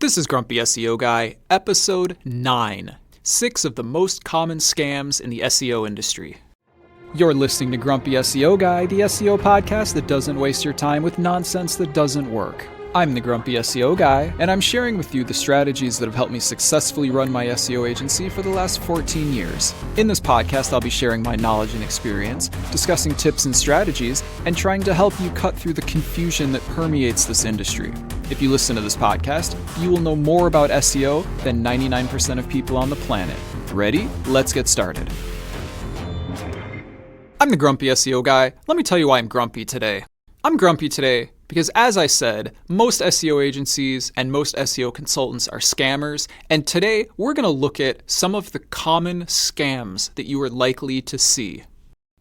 This is Grumpy SEO Guy, episode 9. 6 of the most common scams in the SEO industry. You're listening to Grumpy SEO Guy, the SEO podcast that doesn't waste your time with nonsense that doesn't work. I'm the Grumpy SEO Guy, and I'm sharing with you the strategies that have helped me successfully run my SEO agency for the last 14 years. In this podcast, I'll be sharing my knowledge and experience, discussing tips and strategies, and trying to help you cut through the confusion that permeates this industry. If you listen to this podcast, you will know more about SEO than 99% of people on the planet. Ready? Let's get started. I'm the Grumpy SEO Guy. Let me tell you why I'm grumpy today. I'm grumpy today because, as I said, most SEO agencies and most SEO consultants are scammers, and today we're going to look at some of the common scams that you are likely to see.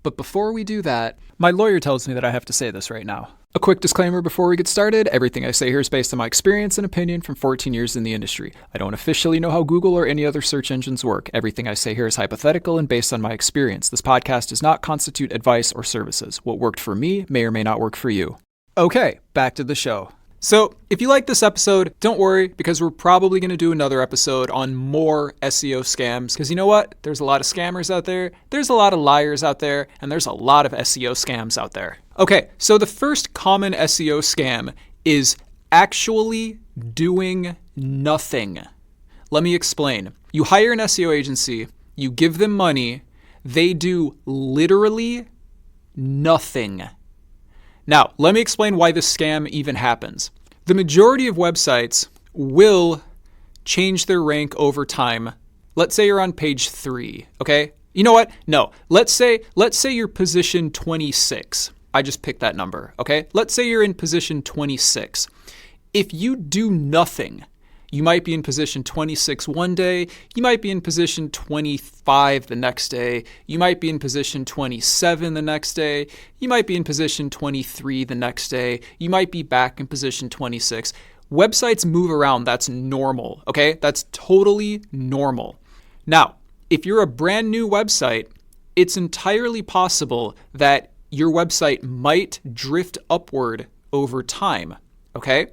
But before we do that, my lawyer tells me that I have to say this right now. A quick disclaimer before we get started: everything I say here is based on my experience and opinion from 14 years in the industry. I don't officially know how Google or any other search engines work. Everything I say here is hypothetical and based on my experience. This podcast does not constitute advice or services. What worked for me may or may not work for you. Okay, back to the show. So, if you like this episode, don't worry, because we're probably going to do another episode on more SEO scams, because you know what? There's a lot of scammers out there, there's a lot of liars out there, and there's a lot of SEO scams out there. Okay, so the first common SEO scam is actually doing nothing. Let me explain. You hire an SEO agency, you give them money, they do literally nothing. Now, let me explain why this scam even happens. The majority of websites will change their rank over time. Let's say you're on page 3, okay? You know what? No. Let's say you're position 26. I just picked that number, okay? Let's say you're in position 26. If you do nothing, you might be in position 26 one day, you might be in position 25 the next day, you might be in position 27 the next day, you might be in position 23 the next day, you might be back in position 26. Websites move around, that's normal, okay? That's totally normal. Now, if you're a brand new website, it's entirely possible that your website might drift upward over time, okay?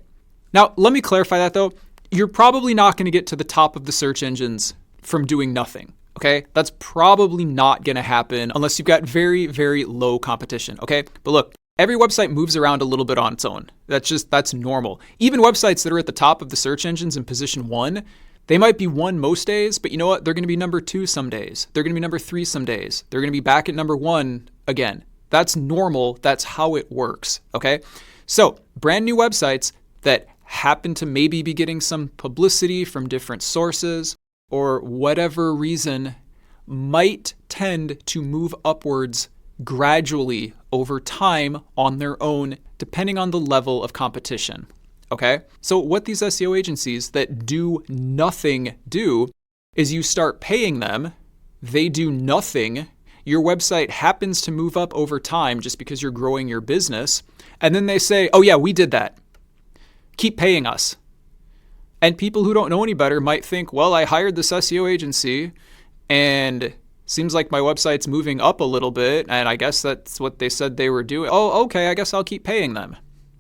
Now, let me clarify that though. You're probably not going to get to the top of the search engines from doing nothing, okay? That's probably not going to happen unless you've got very, very low competition, okay? But look, every website moves around a little bit on its own. That's normal. Even websites that are at the top of the search engines in position 1, they might be 1 most days, but you know what? They're going to be number 2 some days. They're going to be number 3 some days. They're going to be back at number 1 again. That's normal. That's how it works, okay? So brand new websites that happen to maybe be getting some publicity from different sources or whatever reason might tend to move upwards gradually over time on their own, depending on the level of competition. Okay? So what these SEO agencies that do nothing do is you start paying them, they do nothing, your website happens to move up over time just because you're growing your business, and then they say, oh yeah, we did that. Keep paying us. And people who don't know any better might think, well, I hired this SEO agency and seems like my website's moving up a little bit, and I guess that's what they said they were doing. Oh, okay, I guess I'll keep paying them.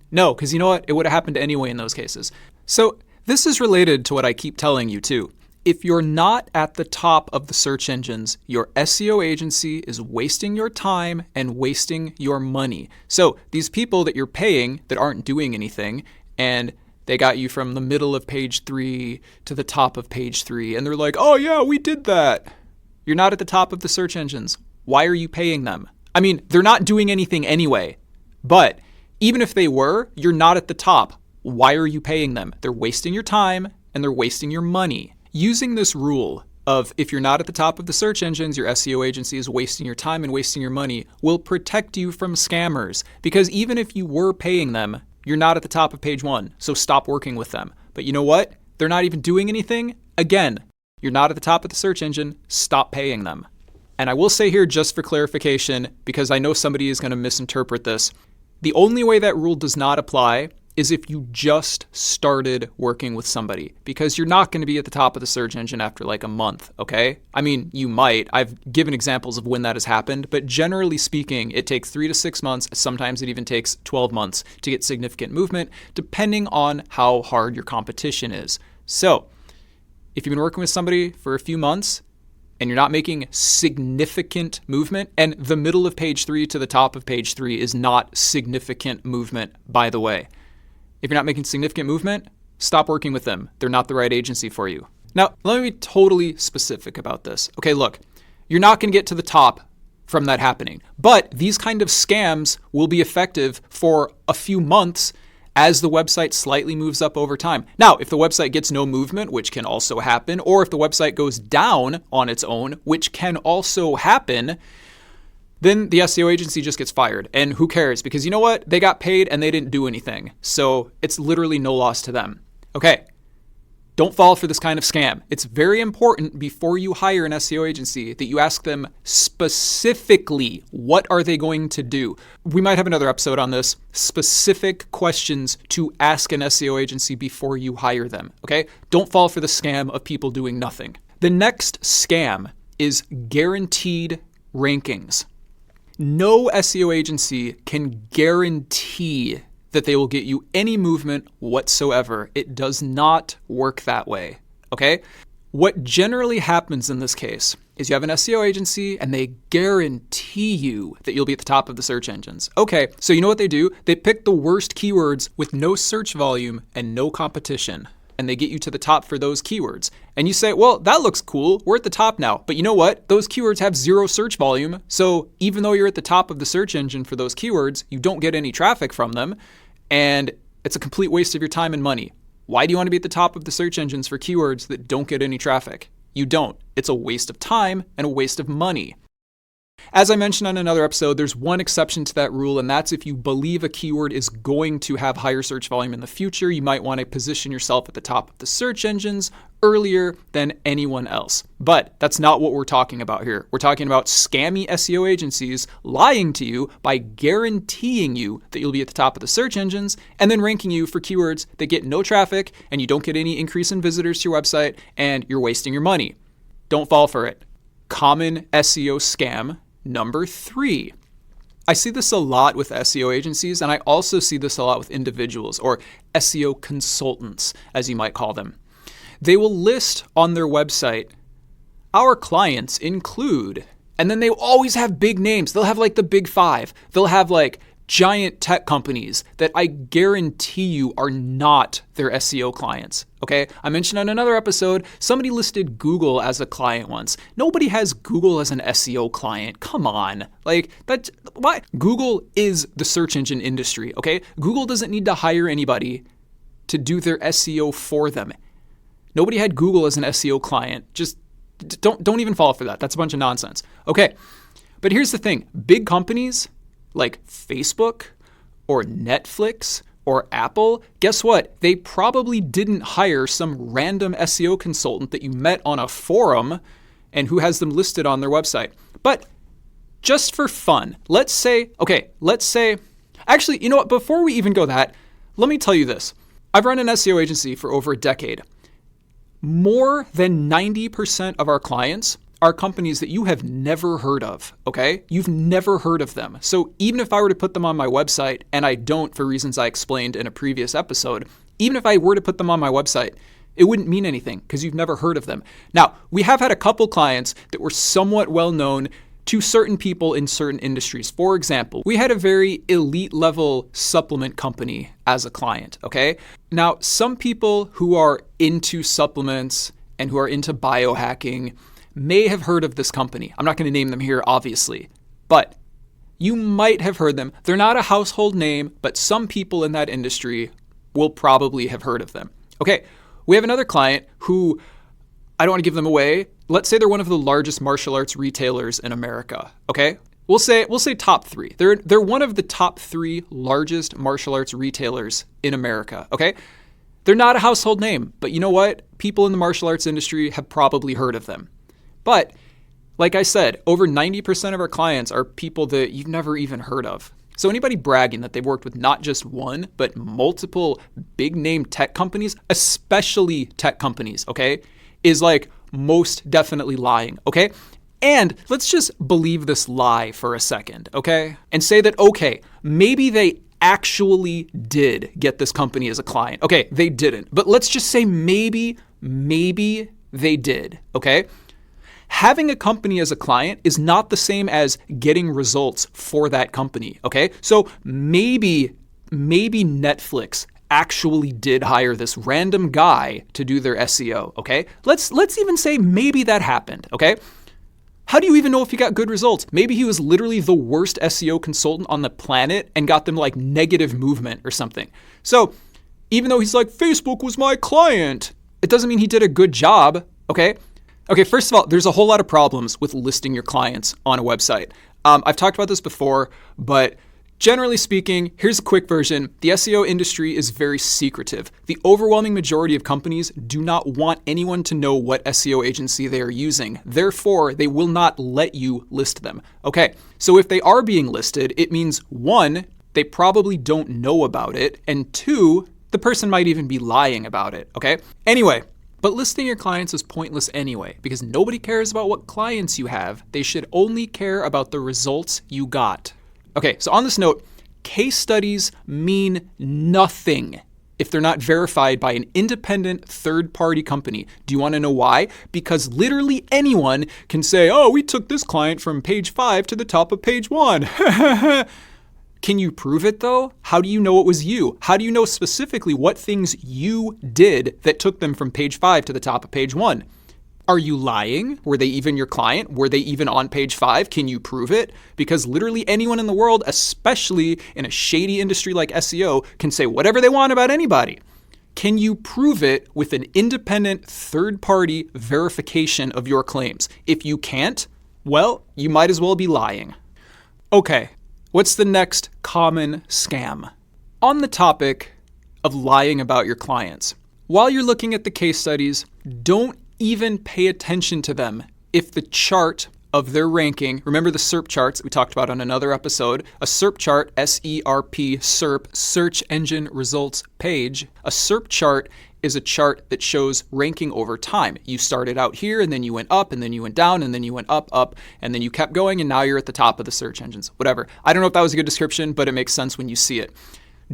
No, because you know what? It would have happened anyway in those cases. So this is related to what I keep telling you too. If you're not at the top of the search engines, your SEO agency is wasting your time and wasting your money. So these people that you're paying that aren't doing anything, and they got you from the middle of page 3 to the top of page 3, and they're like, oh yeah, we did that. You're not at the top of the search engines. Why are you paying them? I mean, they're not doing anything anyway, but even if they were, you're not at the top. Why are you paying them? They're wasting your time and they're wasting your money. Using this rule of if you're not at the top of the search engines, your SEO agency is wasting your time and wasting your money will protect you from scammers, because even if you were paying them, you're not at the top of page 1, so stop working with them. But you know what? They're not even doing anything. Again, you're not at the top of the search engine, stop paying them. And I will say here, just for clarification, because I know somebody is going to misinterpret this, the only way that rule does not apply is if you just started working with somebody, because you're not going to be at the top of the search engine after like a month, okay? I mean, you might. I've given examples of when that has happened, but generally speaking, it takes 3 to 6 months. Sometimes it even takes 12 months to get significant movement, depending on how hard your competition is. So if you've been working with somebody for a few months and you're not making significant movement, and the middle of page 3 to the top of page 3 is not significant movement, by the way. If you're not making significant movement, stop working with them. They're not the right agency for you. Now, let me be totally specific about this. Okay, look, you're not going to get to the top from that happening, but these kind of scams will be effective for a few months as the website slightly moves up over time. Now, if the website gets no movement, which can also happen, or if the website goes down on its own, which can also happen, then the SEO agency just gets fired. And who cares? Because you know what? They got paid and they didn't do anything. So it's literally no loss to them. Okay. Don't fall for this kind of scam. It's very important before you hire an SEO agency that you ask them specifically, what are they going to do? We might have another episode on this, specific questions to ask an SEO agency before you hire them, okay? Don't fall for the scam of people doing nothing. The next scam is guaranteed rankings. No SEO agency can guarantee that they will get you any movement whatsoever. It does not work that way, okay? What generally happens in this case is you have an SEO agency and they guarantee you that you'll be at the top of the search engines. Okay, so you know what they do? They pick the worst keywords with no search volume and no competition, and they get you to the top for those keywords. And you say, well, that looks cool. We're at the top now. But you know what? Those keywords have zero search volume. So even though you're at the top of the search engine for those keywords, you don't get any traffic from them. And it's a complete waste of your time and money. Why do you want to be at the top of the search engines for keywords that don't get any traffic? You don't. It's a waste of time and a waste of money. As I mentioned on another episode, there's one exception to that rule, and that's if you believe a keyword is going to have higher search volume in the future, you might want to position yourself at the top of the search engines earlier than anyone else. But that's not what we're talking about here. We're talking about scammy SEO agencies lying to you by guaranteeing you that you'll be at the top of the search engines and then ranking you for keywords that get no traffic and you don't get any increase in visitors to your website and you're wasting your money. Don't fall for it. Common SEO scam number 3. I see this a lot with SEO agencies, and I also see this a lot with individuals or SEO consultants, as you might call them. They will list on their website, our clients include, and then they always have big names. They'll have like the big 5. They'll have like giant tech companies that I guarantee you are not their SEO clients. Okay, I mentioned on another episode, somebody listed Google as a client once. Nobody has Google as an SEO client. Come on. Like, that's why Google is the search engine industry, okay? Google doesn't need to hire anybody to do their SEO for them. Nobody had Google as an SEO client. Just don't even fall for that. That's a bunch of nonsense. Okay, but here's the thing. Big companies like Facebook or Netflix or Apple, guess what? They probably didn't hire some random SEO consultant that you met on a forum and who has them listed on their website. But just for fun, actually, you know what? Before we even go that, let me tell you this. I've run an SEO agency for over a decade. More than 90% of our clients are companies that you have never heard of, okay? You've never heard of them. So even if I were to put them on my website, and I don't for reasons I explained in a previous episode, even if I were to put them on my website, it wouldn't mean anything because you've never heard of them. Now, we have had a couple clients that were somewhat well known to certain people in certain industries. For example, we had a very elite level supplement company as a client, okay? Now, some people who are into supplements and who are into biohacking may have heard of this company. I'm not going to name them here, obviously, but you might have heard them. They're not a household name, but some people in that industry will probably have heard of them. Okay, we have another client who, I don't want to give them away. Let's say they're one of the largest martial arts retailers in America, okay? We'll say top 3. They're one of the top 3 largest martial arts retailers in America, okay? They're not a household name, but you know what? People in the martial arts industry have probably heard of them. But like I said, over 90% of our clients are people that you've never even heard of. So anybody bragging that they've worked with not just one, but multiple big name tech companies, especially tech companies, okay, is like most definitely lying, okay? And let's just believe this lie for a second, okay? And say that, okay, maybe they actually did get this company as a client. Okay, they didn't, but let's just say maybe they did, okay? Having a company as a client is not the same as getting results for that company, okay? So maybe Netflix actually did hire this random guy to do their SEO, okay? Let's even say maybe that happened, okay? How do you even know if he got good results? Maybe he was literally the worst SEO consultant on the planet and got them like negative movement or something. So even though he's like, Facebook was my client, it doesn't mean he did a good job, okay? Okay, first of all, there's a whole lot of problems with listing your clients on a website. I've talked about this before, but generally speaking, here's a quick version. The SEO industry is very secretive. The overwhelming majority of companies do not want anyone to know what SEO agency they are using. Therefore, they will not let you list them. Okay, so if they are being listed, it means one, they probably don't know about it, and two, the person might even be lying about it, okay? Anyway, but listing your clients is pointless anyway, because nobody cares about what clients you have. They should only care about the results you got. Okay, so on this note, case studies mean nothing if they're not verified by an independent third-party company. Do you want to know why? Because literally anyone can say, oh, we took this client from page 5 to the top of page 1. Can you prove it though? How do you know it was you? How do you know specifically what things you did that took them from page 5 to the top of page 1? Are you lying? Were they even your client? Were they even on page 5? Can you prove it? Because literally anyone in the world, especially in a shady industry like SEO, can say whatever they want about anybody. Can you prove it with an independent third-party verification of your claims? If you can't, well, you might as well be lying. Okay. What's the next common scam? On the topic of lying about your clients, while you're looking at the case studies, don't even pay attention to them if the chart of their ranking, remember the SERP charts we talked about on another episode, a SERP chart, S-E-R-P, SERP, Search Engine Results Page, a SERP chart is a chart that shows ranking over time. You started out here and then you went up and then you went down and then you went up, and then you kept going and now you're at the top of the search engines, whatever. I don't know if that was a good description, but it makes sense when you see it.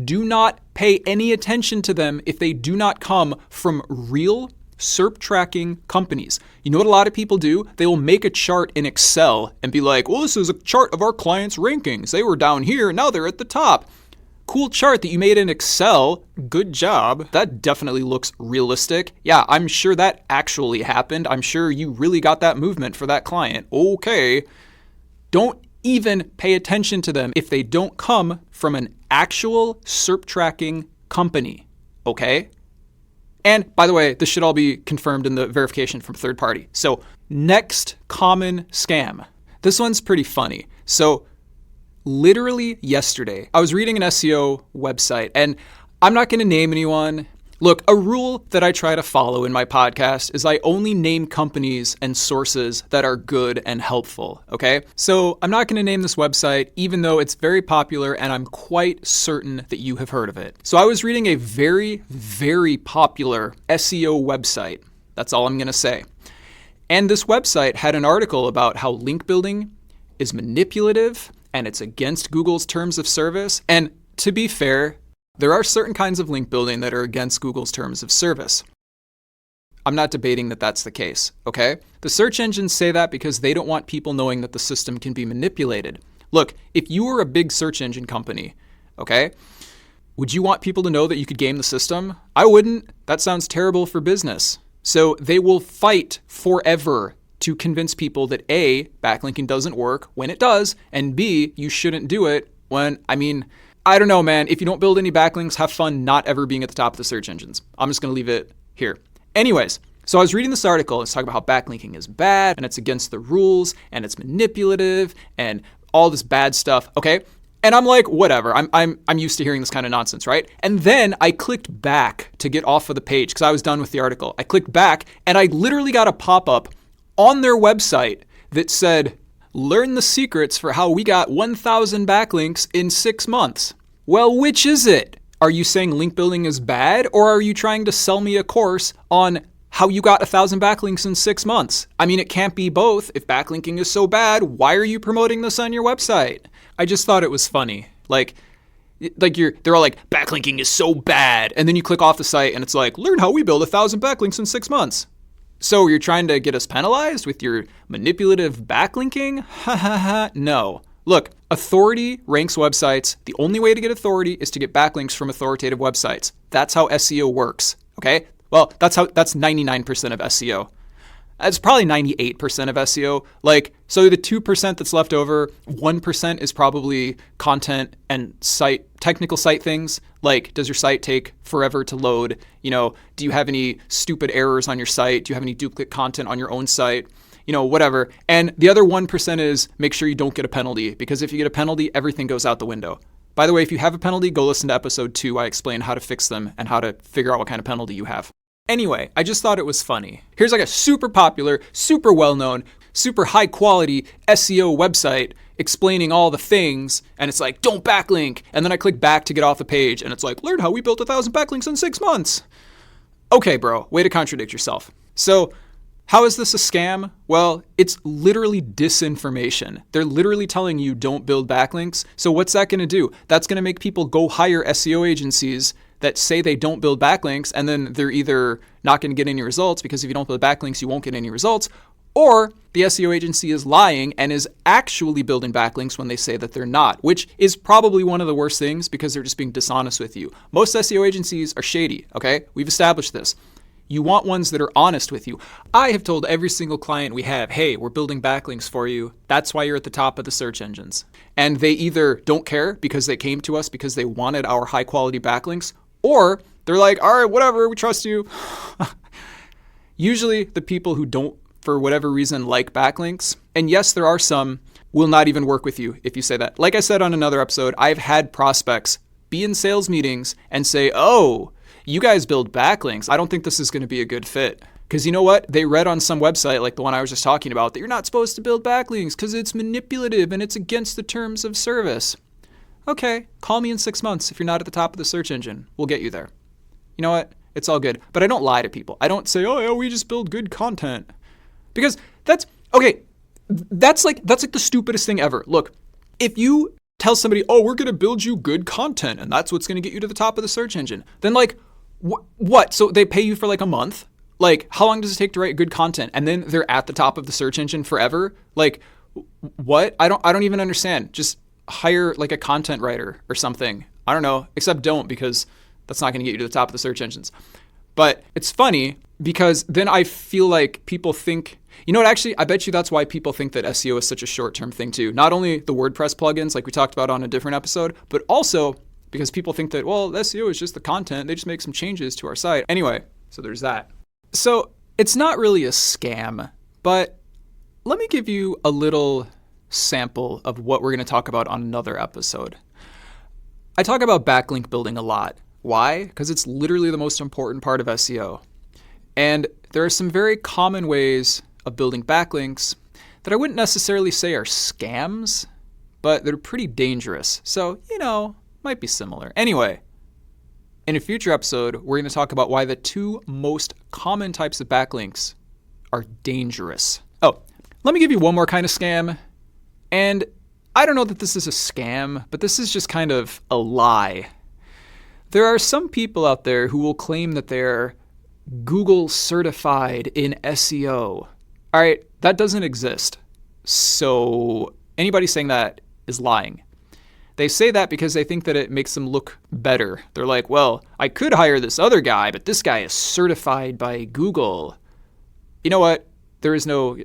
Do not pay any attention to them if they do not come from real SERP tracking companies. You know what a lot of people do? They will make a chart in Excel and be like, well, this is a chart of our clients' rankings. They were down here, now they're at the top. Cool chart that you made in Excel. Good job. That definitely looks realistic. Yeah, I'm sure that actually happened. I'm sure you really got that movement for that client. Okay. Don't even pay attention to them if they don't come from an actual SERP tracking company. Okay? And by the way, this should all be confirmed in the verification from third party. So next common scam. This one's pretty funny. So literally yesterday, I was reading an SEO website, and I'm not going to name anyone. Look, a rule that I try to follow in my podcast is I only name companies and sources that are good and helpful, okay? So I'm not going to name this website, even though it's very popular and I'm quite certain that you have heard of it. So I was reading a very, very popular SEO website. That's all I'm going to say. And this website had an article about how link building is manipulative and it's against Google's terms of service. And to be fair, there are certain kinds of link building that are against Google's terms of service. I'm not debating that that's the case, okay? The search engines say that because they don't want people knowing that the system can be manipulated. Look, if you were a big search engine company, okay, would you want people to know that you could game the system? I wouldn't. That sounds terrible for business. So they will fight forever to convince people that A, backlinking doesn't work when it does, and B, you shouldn't do it when, I don't know, man. If you don't build any backlinks, have fun not ever being at the top of the search engines. I'm just going to leave it here. Anyways, so I was reading this article. It's talking about how backlinking is bad and it's against the rules and it's manipulative and all this bad stuff, okay? And I'm like, whatever. I'm used to hearing this kind of nonsense, right? And then I clicked back to get off of the page because I was done with the article. I clicked back and I literally got a pop-up on their website that said, learn the secrets for how we got 1,000 backlinks in 6 months. Well, which is it? Are you saying link building is bad, or are you trying to sell me a course on how you got 1,000 backlinks in 6 months? It can't be both. If backlinking is so bad, why are you promoting this on your website? I just thought it was funny. Like, Like they're all like, backlinking is so bad. And then you click off the site and it's like, learn how we build 1,000 backlinks in 6 months. So you're trying to get us penalized with your manipulative backlinking? Ha ha ha, no. Look, authority ranks websites. The only way to get authority is to get backlinks from authoritative websites. That's how SEO works, okay? Well, that's 99% of SEO. It's probably 98% of SEO. Like, so the 2% that's left over, 1% is probably content and technical site things. Like, does your site take forever to load? You know, do you have any stupid errors on your site? Do you have any duplicate content on your own site? You know, whatever. And the other 1% is make sure you don't get a penalty, because if you get a penalty, everything goes out the window. By the way, if you have a penalty, go listen to episode 2. I explain how to fix them and how to figure out what kind of penalty you have. Anyway, I just thought it was funny. Here's like a super popular, super well-known, super high-quality SEO website explaining all the things, and it's like, don't backlink. And then I click back to get off the page, and it's like, learn how we built 1,000 backlinks in 6 months. Okay, bro, way to contradict yourself. So, how is this a scam? Well, it's literally disinformation. They're literally telling you don't build backlinks. So what's that going to do? That's going to make people go hire SEO agencies that say they don't build backlinks, and then they're either not going to get any results, because if you don't build backlinks, you won't get any results, or the SEO agency is lying and is actually building backlinks when they say that they're not, which is probably one of the worst things, because they're just being dishonest with you. Most SEO agencies are shady, okay? We've established this. You want ones that are honest with you. I have told every single client we have, hey, we're building backlinks for you. That's why you're at the top of the search engines. And they either don't care because they came to us because they wanted our high quality backlinks, or they're like, all right, whatever, we trust you. Usually the people who don't, for whatever reason, like backlinks, and yes, there are some, will not even work with you if you say that. Like I said on another episode, I've had prospects be in sales meetings and say, oh, you guys build backlinks. I don't think this is going to be a good fit. Because you know what? They read on some website, like the one I was just talking about, that you're not supposed to build backlinks because it's manipulative and it's against the terms of service. Okay, call me in 6 months if you're not at the top of the search engine. We'll get you there. You know what? It's all good. But I don't lie to people. I don't say, oh yeah, we just build good content. Because that's like the stupidest thing ever. Look, if you tell somebody, oh, we're going to build you good content and that's what's going to get you to the top of the search engine, then like, what? So they pay you for like a month? Like, how long does it take to write good content? And then they're at the top of the search engine forever? Like, what? I don't even understand. Just hire like a content writer or something. I don't know, except don't, because that's not going to get you to the top of the search engines. But it's funny because then I feel like people think, you know what, actually, I bet you that's why people think that SEO is such a short-term thing too. Not only the WordPress plugins like we talked about on a different episode, but also because people think that, well, SEO is just the content. They just make some changes to our site. Anyway, so there's that. So it's not really a scam, but let me give you a little sample of what we're going to talk about on another episode. I talk about backlink building a lot. Why? Because it's literally the most important part of SEO. And there are some very common ways of building backlinks that I wouldn't necessarily say are scams, but they're pretty dangerous. So, you know, might be similar. Anyway, in a future episode, we're going to talk about why the 2 most common types of backlinks are dangerous. Oh, let me give you one more kind of scam. And I don't know that this is a scam, but this is just kind of a lie. There are some people out there who will claim that they're Google certified in SEO. All right, that doesn't exist. So anybody saying that is lying. They say that because they think that it makes them look better. They're like, well, I could hire this other guy, but this guy is certified by Google. You know what? There is no,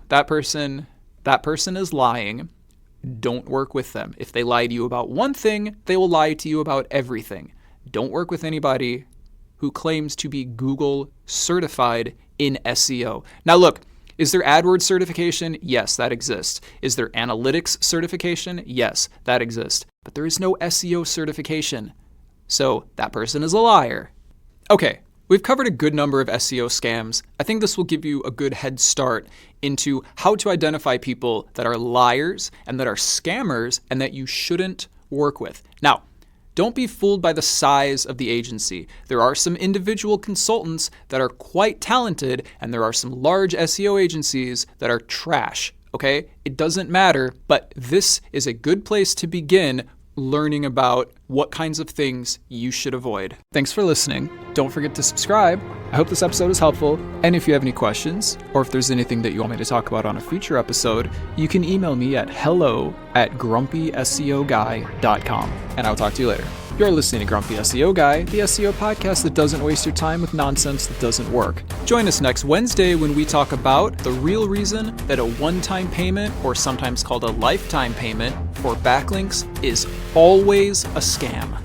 that person is lying. Don't work with them. If they lie to you about one thing, they will lie to you about everything. Don't work with anybody who claims to be Google certified in SEO. Now look, is there AdWords certification? Yes, that exists. Is there analytics certification? Yes, that exists. But there is no SEO certification. So that person is a liar. Okay, we've covered a good number of SEO scams. I think this will give you a good head start into how to identify people that are liars and that are scammers and that you shouldn't work with. Now, don't be fooled by the size of the agency. There are some individual consultants that are quite talented, and there are some large SEO agencies that are trash, okay? It doesn't matter, but this is a good place to begin learning about what kinds of things you should avoid. Thanks for listening. Don't forget to subscribe. I hope this episode is helpful. And if you have any questions, or if there's anything that you want me to talk about on a future episode, you can email me at hello@grumpyseoguy.com. And I'll talk to you later. You're listening to Grumpy SEO Guy, the SEO podcast that doesn't waste your time with nonsense that doesn't work. Join us next Wednesday when we talk about the real reason that a one-time payment, or sometimes called a lifetime payment, for backlinks is always a scam.